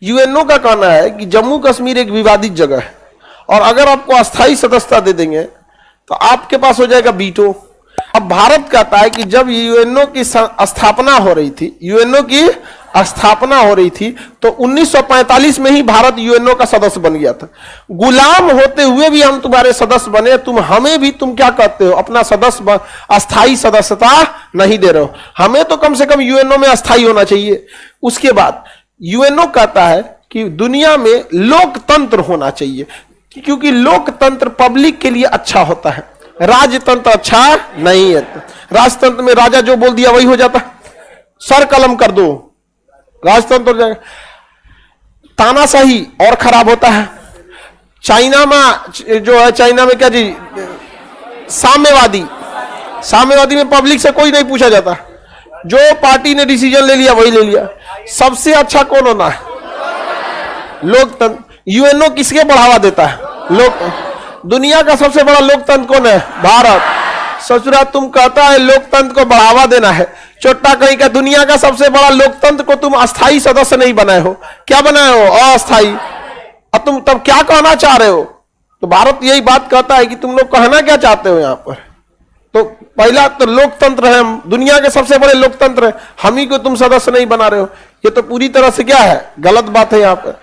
UNO का कहना है कि जम्मू कश्मीर एक विवादित जगह है और अगर आपको अस्थायी सदस्यता दे देंगे तो आपके पास हो जाएगा वीटो। अब भारत कहता है कि जब यूएनओ की स्थापना हो रही थी, यूएनओ की स्थापना हो रही थी तो 1945 में ही भारत यूएनओ का सदस्य बन गया था। गुलाम होते हुए भी हम तुम्हारे सदस्य बने, तुम हमें भी तुम क्या कहते हो अपना सदस्य अस्थायी सदस्यता नहीं दे रहे हो। हमें तो कम से कम यूएनओ में अस्थायी होना चाहिए। उसके बाद यूएनओ कहता है कि दुनिया में लोकतंत्र होना चाहिए क्योंकि लोकतंत्र पब्लिक के लिए अच्छा होता है, राजतंत्र अच्छा नहीं है। राजतंत्र में राजा जो बोल दिया वही हो जाता, सर कलम कर दो, राजतंत्र हो जाएगा। तानाशाही और खराब होता है। चाइना में जो है, चाइना में क्या जी, साम्यवादी, साम्यवादी में पब्लिक से कोई नहीं पूछा जाता, जो पार्टी ने डिसीजन ले लिया वही ले लिया। सबसे अच्छा कौन होना है? लोकतंत्र। यूएनओ किसके बढ़ावा देता है? दुनिया का सबसे बड़ा लोकतंत्र कौन है? भारत। ससुरा तुम कहता है लोकतंत्र को बढ़ावा देना है, चोट्टा कहीं का दुनिया का सबसे बड़ा लोकतंत्र को तुम अस्थायी सदस्य नहीं बनाए हो, क्या बनाए हो? अस्थायी। और तुम तब क्या कहना चाह रहे हो? तो भारत यही बात कहता है कि तुम लोग कहना क्या चाहते हो यहां पर? तो पहला तो लोकतंत्र है, दुनिया के सबसे बड़े लोकतंत्र है, हम ही को तुम सदस्य नहीं बना रहे हो। ये तो पूरी तरह से क्या है? गलत बात है। यहां पर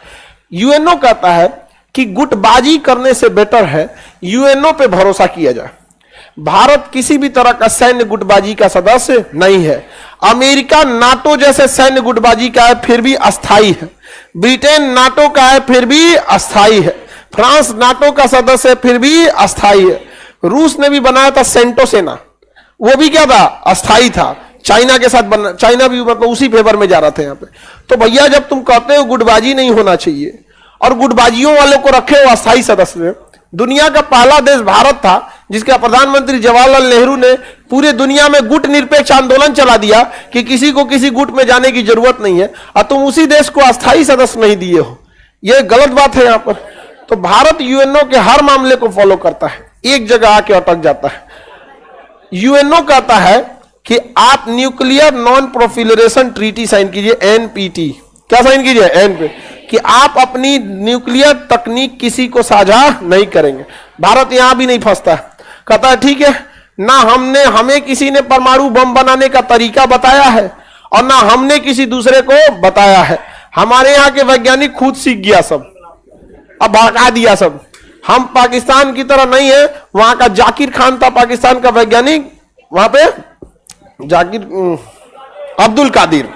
यूएनओ कहता है कि गुटबाजी करने से बेटर है यूएनओ पे भरोसा किया जाए। भारत किसी भी तरह का सैन्य गुटबाजी का सदस्य नहीं है। अमेरिका नाटो जैसे सैन्य गुटबाजी का है फिर भी अस्थायी है। ब्रिटेन नाटो का है फिर भी अस्थायी है। फ्रांस नाटो का सदस्य है फिर भी अस्थायी है। रूस ने भी बनाया था सेंटो सेना, वो भी क्या था? अस्थायी था। चाइना के साथ बना, चाइना भी मतलब उसी फेवर में जा रहा था यहाँ पे। तो भैया जब तुम कहते हो गुटबाजी नहीं होना चाहिए और गुटबाजियों वालों को रखे हो अस्थायी सदस्य, दुनिया का पहला देश भारत था जिसका प्रधानमंत्री जवाहरलाल नेहरू ने पूरे दुनिया में गुट निरपेक्ष आंदोलन चला दिया कि किसी को किसी गुट में जाने की जरूरत नहीं है, और तुम उसी देश को अस्थायी सदस्य नहीं दिए हो। यह गलत बात है यहाँ पर। तो भारत यूएनओ के हर मामले को फॉलो करता है, एक जगह आके अटक जाता है। यूएनओ कहता है कि आप न्यूक्लियर नॉन प्रोफिलरेशन ट्रीटी साइन कीजिए, एनपीटी। क्या साइन कीजिए? एनपीटी, कि आप अपनी न्यूक्लियर तकनीक किसी को साझा नहीं करेंगे। भारत यहां भी नहीं फंसता, कहता है ठीक है ना, हमें किसी ने परमाणु बम बनाने का तरीका बताया है और ना हमने किसी दूसरे को बताया है। हमारे यहाँ के वैज्ञानिक खुद सीख गया सब, अब भड़का दिया सब। हम पाकिस्तान की तरह नहीं है। वहां का जाकिर खान था पाकिस्तान का वैज्ञानिक, वहां पे अब्दुल कादिर,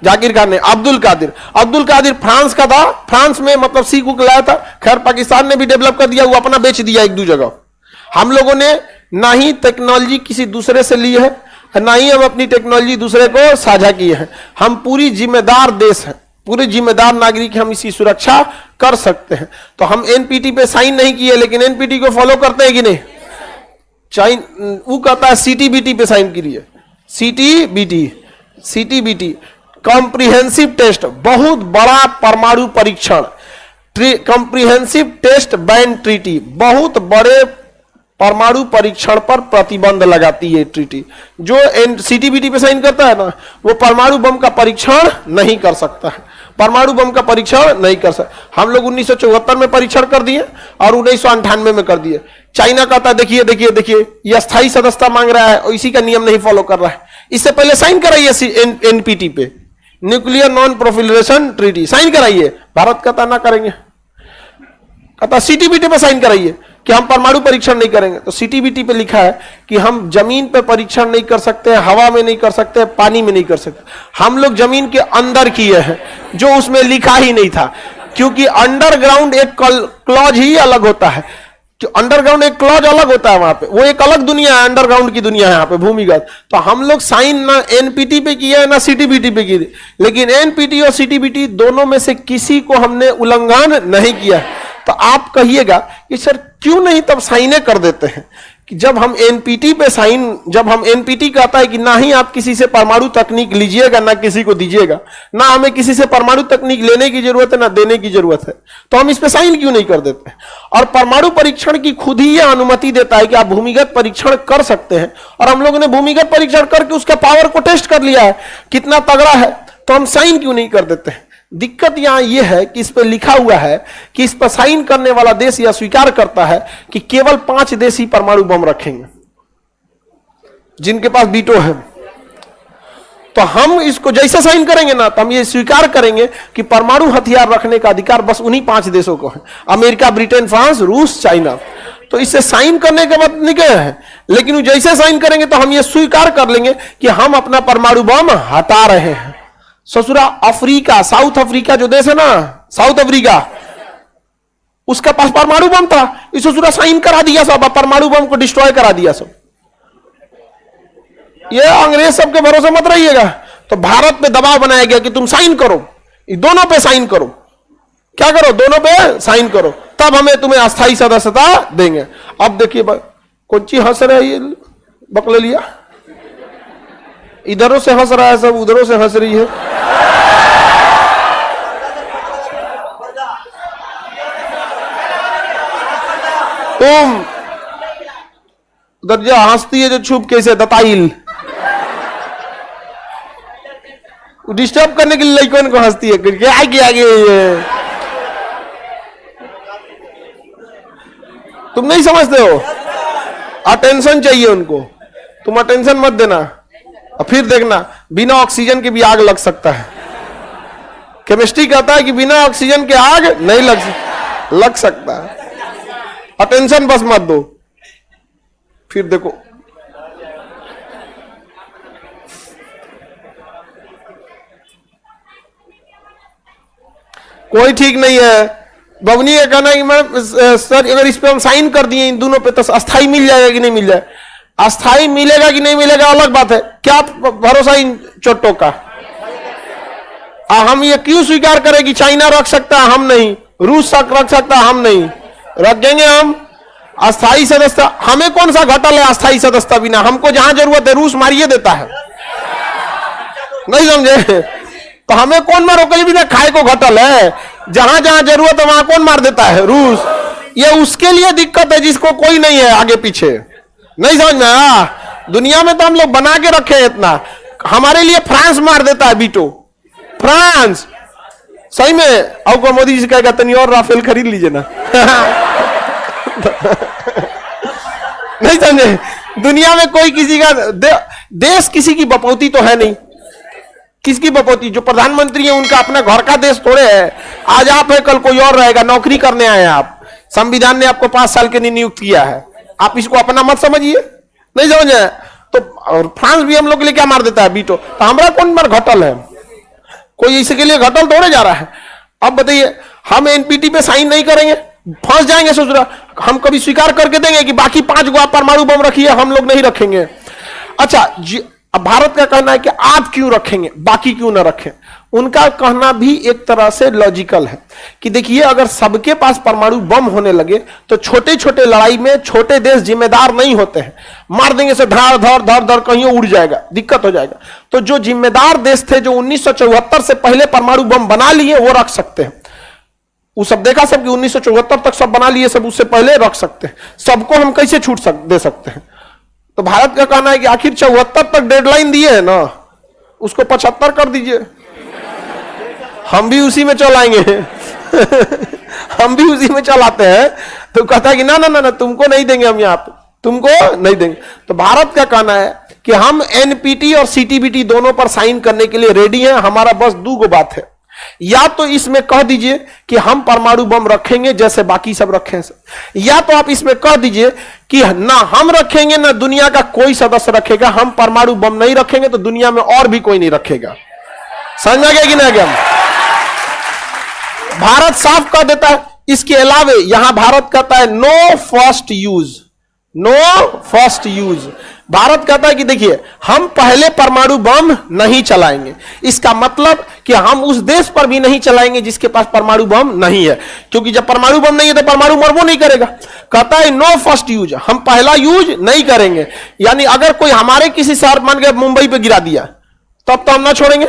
जाकिर खान ने अब्दुल कादिर फ्रांस का था। फ्रांस में मतलब सीख उक लाया था। खैर पाकिस्तान ने भी डेवलप कर दिया, वो अपना बेच दिया एक दो जगह। हम लोगों ने ना ही टेक्नोलॉजी किसी दूसरे से ली है, ना ही हम अपनी टेक्नोलॉजी दूसरे को साझा किए हैं। हम पूरी जिम्मेदार देश है, पूरे जिम्मेदार नागरिक, हम इसकी सुरक्षा कर सकते हैं। तो हम एनपीटी पे साइन नहीं किए, लेकिन एनपीटी को फॉलो करते हैं कि नहीं? वो कहता है सीटीबीटी पे साइन कीजिए। सीटीबीटी कॉम्प्रिहेंसिव टेस्ट, बहुत बड़ा परमाणु परीक्षण, कॉम्प्रिहेंसिव टेस्ट बैन ट्रीटी, बहुत बड़े परमाणु परीक्षण पर प्रतिबंध लगाती है ट्रीटी। जो सीटीबीटी पे साइन करता है ना, वो परमाणु बम का परीक्षण नहीं कर सकता है, परमाणु बम का परीक्षण नहीं कर सकता। हम लोग 1974 में परीक्षण कर दिए और 1998 में कर दिए। चाइना कहता है देखिए देखिए देखिए, ये अस्थायी सदस्यता मांग रहा है और इसी का नियम नहीं फॉलो कर रहा है। इससे पहले साइन कराइए एनपीटी पे, न्यूक्लियर नॉन प्रोफिलरेशन ट्रीटी, साइन कराइए। भारत कहता ना करेंगे, कहता सीटीबीटी पे साइन कराइए कि हम परमाणु परीक्षण नहीं करेंगे। तो सीटीबीटी पे लिखा है कि हम जमीन पे परीक्षण नहीं कर सकते, हवा में नहीं कर सकते, पानी में नहीं कर सकते। हम लोग जमीन के अंदर किए हैं, जो उसमें लिखा ही नहीं था, क्योंकि अंडरग्राउंड एक क्लॉज ही अलग होता है। अंडरग्राउंड एक क्लॉज अलग होता है, वहां पे वो एक अलग दुनिया है, अंडरग्राउंड की दुनिया है यहाँ पे भूमिगत। तो हम लोग साइन ना एनपीटी पे किया है ना सीटीबीटी पे किए, लेकिन एनपीटी और सीटीबीटी दोनों में से किसी को हमने उल्लंघन नहीं किया। तो आप कहिएगा कि सर क्यों नहीं तब साइने कर देते हैं कि जब हम एनपीटी पे साइन, जब हम एनपीटी कहता है कि ना ही आप किसी से परमाणु तकनीक लीजिएगा ना किसी को दीजिएगा, ना हमें किसी से परमाणु तकनीक लेने की जरूरत है ना देने की जरूरत है, तो हम इस पे साइन क्यों नहीं कर देते हैं? और परमाणु परीक्षण की खुद ही यह अनुमति देता है कि आप भूमिगत परीक्षण कर सकते हैं, और हम लोगों ने भूमिगत परीक्षण करके उसका पावर को टेस्ट कर लिया है कितना तगड़ा है, तो हम साइन क्यों नहीं कर देते हैं? दिक्कत यहां यह है कि इस पर लिखा हुआ है कि इस पर साइन करने वाला देश यह स्वीकार करता है कि केवल 5 देश ही परमाणु बम रखेंगे जिनके पास वीटो है। तो हम इसको जैसे साइन करेंगे ना, तो हम ये स्वीकार करेंगे कि परमाणु हथियार रखने का अधिकार बस उन्हीं 5 देशों को है, अमेरिका, ब्रिटेन, फ्रांस, रूस, चाइना। तो इसे साइन करने के बाद निकले हैं, लेकिन जैसे साइन करेंगे तो हम ये स्वीकार कर लेंगे कि हम अपना परमाणु बम हटा रहे हैं। ससुरा अफ्रीका, साउथ अफ्रीका जो देश है ना, साउथ अफ्रीका, उसका पास परमाणु बम था, इस ससुरा साइन करा दिया सब, परमाणु बम को डिस्ट्रॉय करा दिया सब। ये अंग्रेज सबके भरोसे मत रहिएगा। तो भारत पे दबाव बनाया गया कि तुम साइन करो, दोनों पे साइन करो। क्या करो? दोनों पे साइन करो, तब हमें तुम्हें अस्थायी सदस्यता देंगे। अब देखिए कौन ची हंस रहा है, ये बकले लिया, इधरों से हंस रहा है सब, उधरों से हंस रही है। तुम उधर जो हंसती है जो छुप कैसे दताइल, डिस्टर्ब करने के लिए लड़कों को हंसती है, आगे आगे तुम नहीं समझते हो, अटेंशन चाहिए उनको, तुम अटेंशन मत देना। और फिर देखना बिना ऑक्सीजन के भी आग लग सकता है। केमिस्ट्री कहता है कि बिना ऑक्सीजन के आग नहीं लग सकता है। अटेंशन बस मत दो। फिर देखो कोई ठीक नहीं है। बबनी का कहना है कि मैं सर अगर इस पे हम साइन कर दिए इन दोनों पे तो अस्थाई मिल जाएगा कि नहीं मिल जाए। अस्थाई मिलेगा कि नहीं मिलेगा अलग बात है, क्या भरोसा इन चोटों का। हम ये क्यों स्वीकार करें कि चाइना रख सकता है हम नहीं, रूस रख सकता है हम नहीं, रख देंगे हम अस्थाई सदस्यता। हमें कौन सा घटल है अस्थाई सदस्यता बिना, हमको जहां जरूरत है रूस मारिए देता है, नहीं समझे। तो हमें कौन मारो कहीं बिना खाए को घटल है, जहां जहां जरूरत है वहां कौन मार देता है, रूस। ये उसके लिए दिक्कत है जिसको कोई नहीं है आगे पीछे, नहीं समझ में आया। दुनिया में तो हम लोग बना के रखे हैं इतना, हमारे लिए फ्रांस मार देता है वीटो, फ्रांस सही में। आपको मोदी जी कहेगा तनी और राफेल खरीद लीजिए ना नहीं समझे। दुनिया में कोई किसी का देश किसी की बपौती तो है नहीं, किसकी बपौती। जो प्रधानमंत्री है उनका अपना घर का देश थोड़े है। आज आप है कल कोई और रहेगा, नौकरी करने आए आप, संविधान ने आपको 5 साल के लिए नियुक्त किया है, आप इसको अपना मत समझिए, नहीं समझे। तो और फ्रांस भी हम लोग के लिए क्या मार देता है वीटो, तो हमारा कौन बार घटल है, कोई इसके लिए घटल थोड़े जा रहा है। अब बताइए हम एनपीटी पे साइन नहीं करेंगे, फंस जाएंगे। सोच रहा हम कभी स्वीकार करके देंगे कि बाकी 5 गो आप परमाणु बम रखिए, हम लोग नहीं रखेंगे। अच्छा अब भारत का कहना है कि आप क्यों रखेंगे, बाकी क्यों ना रखें। उनका कहना भी एक तरह से लॉजिकल है कि देखिए अगर सबके पास परमाणु बम होने लगे तो छोटे छोटे लड़ाई में छोटे देश जिम्मेदार नहीं होते हैं, मार देंगे से धड़ धड़ धड़ धड़ कहीं उड़ जाएगा, दिक्कत हो जाएगा। तो जो जिम्मेदार देश थे जो 1974 से पहले परमाणु बम बना लिए वो रख सकते हैं। वो सब देखा सब कि 1974 तक सब बना लिए, सब उससे पहले रख सकते हैं। सबको हम कैसे छूट दे सकते हैं। तो भारत का कहना है कि आखिर 74 तक डेडलाइन दिए है ना, उसको 75 कर दीजिए, हम भी उसी में चलाएंगे हम भी उसी में चलाते हैं। तो कहता है कि ना ना ना ना तुमको नहीं देंगे, हम यहाँ पे तुमको नहीं देंगे। तो भारत का कहना है कि हम एनपीटी और सीटीबीटी दोनों पर साइन करने के लिए रेडी हैं। हमारा बस 2 गो बात है, या तो इसमें कह दीजिए कि हम परमाणु बम रखेंगे जैसे बाकी सब रखे हैं, या तो आप इसमें कह दीजिए कि ना हम रखेंगे ना दुनिया का कोई सदस्य रखेगा, हम परमाणु बम नहीं रखेंगे तो दुनिया में और भी कोई नहीं रखेगा। समझ में गया कि नहीं गया। भारत साफ कह देता है। इसके अलावे यहां भारत कहता है no first use, no first use. Bharat कहता है कि देखिए हम पहले परमाणु बम नहीं चलाएंगे, इसका मतलब कि हम उस देश पर भी नहीं चलाएंगे जिसके पास परमाणु बम नहीं है, क्योंकि जब परमाणु बम नहीं है तो परमाणु मरबो नहीं करेगा। कहता है नो फर्स्ट यूज, हम पहला यूज नहीं करेंगे। यानी अगर कोई हमारे किसी शहर मान के मुंबई पे गिरा दिया तब तो हम ना छोड़ेंगे,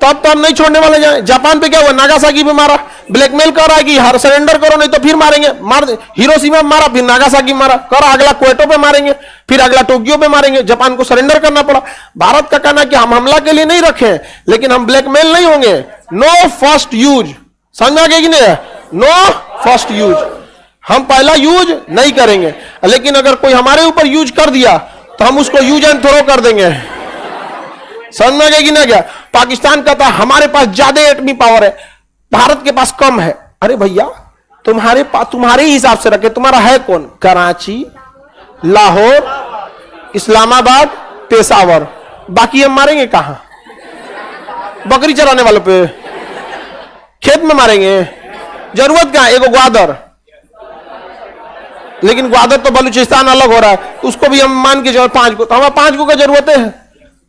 तब तो हम नहीं छोड़ने वाले जाए। जापान पे क्या हुआ, नागासाकी पे मारा, ब्लैकमेल कर रहा है कि हर सरेंडर करो नहीं तो फिर मारेंगे, मार दे। हिरोशिमा में मारा, फिर नागासाकी में मारा, कर अगला क्वेटो पे मारेंगे, फिर अगला टोक्यो पे मारेंगे। जापान को सरेंडर करना पड़ा। भारत का कहना कि हम हमला के लिए नहीं रखे, लेकिन हम ब्लैकमेल नहीं होंगे। नो फर्स्ट यूज, समझ में आ गया कि नहीं? नो फर्स्ट यूज, हम पहला यूज नहीं करेंगे, लेकिन अगर कोई हमारे ऊपर यूज कर दिया तो हम उसको यूज एंड थ्रो कर देंगे। समझ में आ गया कि नहीं? क्या पाकिस्तान कहता है हमारे पास ज्यादा एटमी पावर है, भारत के पास कम है। अरे भैया, तुम्हारे हिसाब से रखे, तुम्हारा है कौन? कराची, लाहौर, इस्लामाबाद, पेशावर, बाकी हम मारेंगे कहां? बकरी चराने वालों पे, खेत में मारेंगे। जरूरत क्या है? एगो ग्वादर, लेकिन ग्वादर तो बलूचिस्तान अलग हो रहा है, उसको भी हम मान के चलो 5 को, तो हमें 5 को क्या जरूरत है?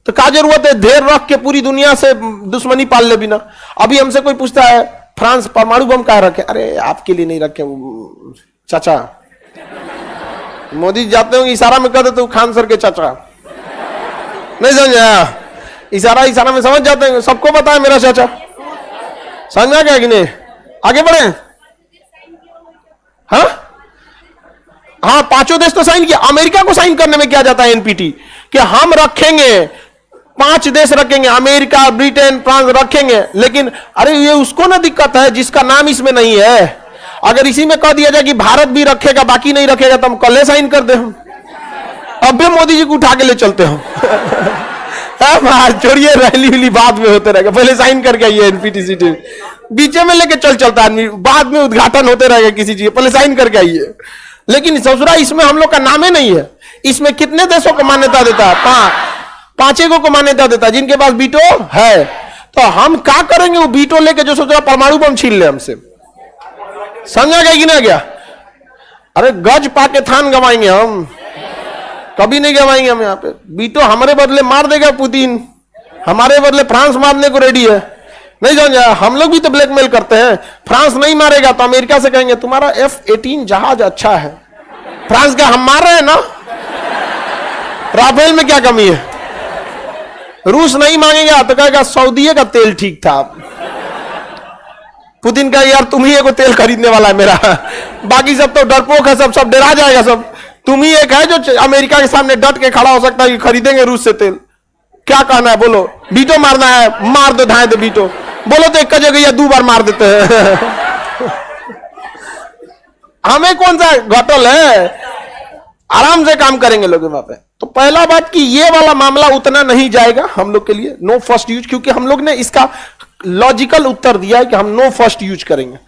तो क्या जरूरत है ढेर रख के पूरी दुनिया से दुश्मनी पाल ले बिना? अभी हमसे कोई पूछता है फ्रांस परमाणु बम कहां रखे? अरे आपके लिए नहीं रखे चाचा। मोदी जाते हो इशारा में कह देते हो खान सर के चाचा, नहीं समझा? इशारा में समझ जाते हैं, सबको पता है मेरा चाचा। समझा क्या कि नहीं? आगे बढ़े। हाँ, 5 देश तो साइन किया। अमेरिका को साइन करने में क्या जाता है एनपीटी, कि हम रखेंगे, 5 देश रखेंगे, अमेरिका, ब्रिटेन, फ्रांस रखेंगे। लेकिन अरे ये उसको ना दिक्कत है जिसका नाम इसमें नहीं है। अगर इसी में कह दिया जाए कि भारत भी रखेगा बाकी नहीं रखेगा, तो हम कल साइन कर दे। हम अब भी मोदी जी को उठा के ले चलते हम। छोड़िए, रैली उली बाद में होते रहेगा, पहले साइन करके आइए एनपीटी। बीचे में लेके चलता आदमी, बाद में उद्घाटन होते रहेगा किसी चीज, पहले साइन करके आइए। लेकिन ससुरा इसमें हम लोग का नाम ही नहीं है। इसमें कितने देशों को मान्यता देता है? 5 को मान्यता देता है, जिनके पास वीटो है। तो हम क्या करेंगे वो वीटो लेके, जो सोच रहा परमाणु बम छीन ले हमसे? समझा गया कि ना गया? अरे गज पाके थान गवाएंगे हम, कभी नहीं गवाएंगे हम। यहाँ पे वीटो हमारे बदले मार देगा पुतिन, हमारे बदले फ्रांस मारने को रेडी है। नहीं समझा? हम लोग भी तो ब्लैकमेल करते हैं। फ्रांस नहीं मारेगा तो अमेरिका से कहेंगे तुम्हारा F-18 जहाज अच्छा है। फ्रांस क्या हम मार रहे हैं ना? राफेल में क्या कमी है? रूस नहीं मांगेगा तो कहेगा सऊदी का तेल ठीक था। पुतिन का यार तुम ही एक तेल खरीदने वाला है मेरा, बाकी सब तो डरपोक है, सब डरा जाएगा। सब तुम ही एक है जो अमेरिका के सामने डट के खड़ा हो सकता है कि खरीदेंगे रूस से तेल। क्या कहना है बोलो? वीटो मारना है, मार दो, धाए दो वीटो। बोलो तो एक जगह या 2 बार मार देते हैं। हमें कौन सा घटल है? आराम से काम करेंगे लोग वहां पे। तो पहला बात कि ये वाला मामला उतना नहीं जाएगा हम लोग के लिए, नो फर्स्ट यूज, क्योंकि हम लोग ने इसका लॉजिकल उत्तर दिया है कि हम नो फर्स्ट यूज करेंगे।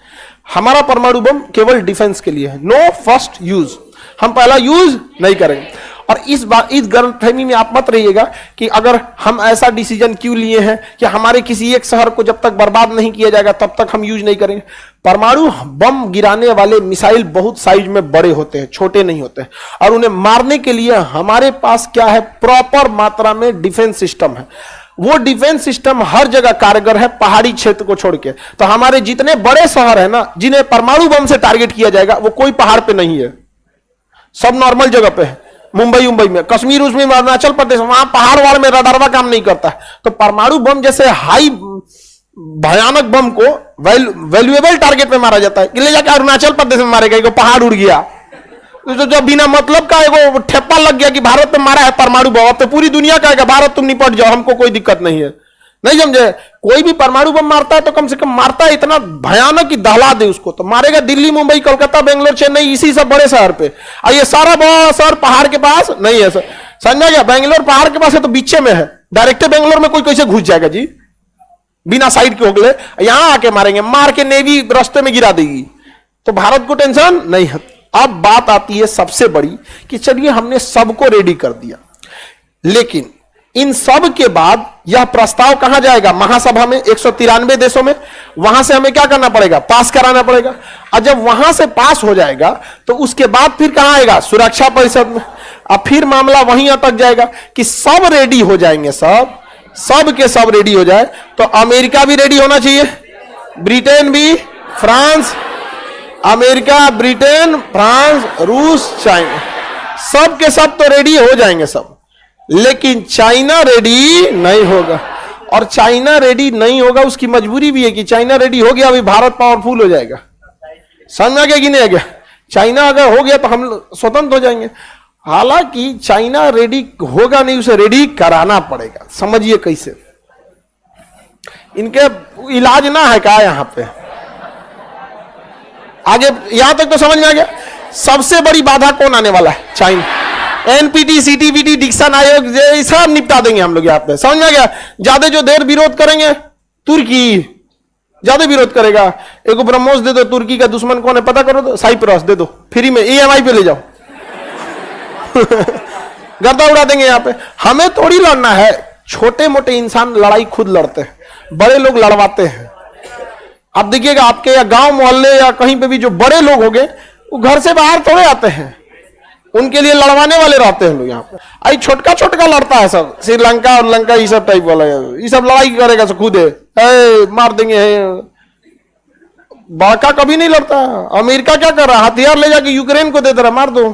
हमारा परमाणु बम केवल डिफेंस के लिए है, नो फर्स्ट यूज, हम पहला यूज नहीं करेंगे। और इस गलतफहमी में आप मत रहिएगा कि अगर हम ऐसा डिसीजन क्यों लिए हैं कि हमारे किसी एक शहर को जब तक बर्बाद नहीं किया जाएगा तब तक हम यूज नहीं करेंगे। परमाणु बम गिराने वाले मिसाइल बहुत साइज में बड़े होते हैं, छोटे नहीं होते हैं। और उन्हें मारने के लिए हमारे पास क्या है? प्रॉपर मात्रा में डिफेंस सिस्टम है। वो डिफेंस सिस्टम हर जगह कारगर है, पहाड़ी क्षेत्र को छोड़ के। तो हमारे जितने बड़े शहर है ना, जिन्हें परमाणु बम से टारगेट किया जाएगा, वो कोई पहाड़ पे नहीं है, सब नॉर्मल जगह पे है। मुंबई में, कश्मीर, उसमें, अरुणाचल प्रदेश, वहां पहाड़ वाड़ में रडारवा काम नहीं करता है। तो परमाणु बम जैसे हाई भयानक बम को वैल्यूएबल टारगेट पे मारा जाता है कि ले जाकर अरुणाचल प्रदेश में मारेगा, एगो पहाड़ उड़ गया तो जो बिना मतलब का एगो ठेप्पा लग गया कि भारत में मारा है परमाणु बम, अब तो पूरी दुनिया कहेगा भारत तुम निपट जाओ, हमको कोई दिक्कत नहीं है। नहीं समझे? कोई भी परमाणु बम मारता है तो कम से कम मारता है इतना भयानक कि दहला दे उसको। तो मारेगा दिल्ली, मुंबई, कोलकाता, बेंगलोर, चेन्नई, इसी सब बड़े शहर पे। और ये सारा बड़ा शहर पहाड़ के पास नहीं है। समझा गया? बेंगलोर पहाड़ के पास है तो बीचे में है, डायरेक्ट बेंगलोर में कोई कैसे घुस जाएगा जी? बिना साइड के होगले यहां आके मारेंगे, मार के नेवी रास्ते में गिरा देगी। तो भारत को टेंशन नहीं है। अब बात आती है सबसे बड़ी कि चलिए हमने सबको रेडी कर दिया, लेकिन इन सब के बाद यह प्रस्ताव कहां जाएगा? महासभा में, 193 देशों में। वहां से हमें क्या करना पड़ेगा? पास कराना पड़ेगा। और जब वहां से पास हो जाएगा तो उसके बाद फिर कहां आएगा? सुरक्षा परिषद में। अब फिर मामला वहीं अटक जाएगा कि सब रेडी हो जाएंगे, सब के सब रेडी हो जाए तो अमेरिका भी रेडी होना चाहिए, ब्रिटेन भी, फ्रांस, अमेरिका, ब्रिटेन, फ्रांस, रूस, चाइना, सब के सब तो रेडी हो जाएंगे सब, लेकिन चाइना रेडी नहीं होगा। और चाइना रेडी नहीं होगा, उसकी मजबूरी भी है कि चाइना रेडी हो गया अभी भारत पावरफुल हो जाएगा। समझ में आ गया कि नहीं आ गया? चाइना अगर हो गया तो हम स्वतंत्र हो जाएंगे। हालांकि चाइना रेडी होगा नहीं, उसे रेडी कराना पड़ेगा। समझिए कैसे, इनके इलाज ना है क्या यहां पे? आगे यहां तक तो समझ में आ गया। सबसे बड़ी बाधा कौन आने वाला है? चाइना। एनपीटी, सीटीबीटी, डिक्सन आयोग, ये सब निपटा देंगे हम लोग यहाँ पे। समझ में आ गया? ज्यादा जो देर विरोध करेंगे, तुर्की ज्यादा विरोध करेगा। एक ब्रह्मोस दे दो, तुर्की का दुश्मन कौन है पता करो तो साइप्रस दे दो, फ्री में EMI पे ले जाओ। गर्दा उड़ा देंगे यहाँ पे। हमें थोड़ी लड़ना है, छोटे मोटे इंसान लड़ाई खुद लड़ते हैं, बड़े लोग लड़वाते हैं। आप देखिएगा आपके या गांव मोहल्ले या कहीं पे भी जो बड़े लोग हो गए, वो घर से बाहर थोड़े आते हैं, उनके लिए लड़वाने वाले रहते हैं लोग यहाँ पे। आई छोटका छोटका लड़ता है सब, श्रीलंका और लंका ये सब टाइप वाला, ये सब लड़ाई करेगा सब खुद है, मार देंगे। बड़का कभी नहीं लड़ता। अमेरिका क्या कर रहा है? हथियार ले जाके यूक्रेन को दे दे रहा, मार दो।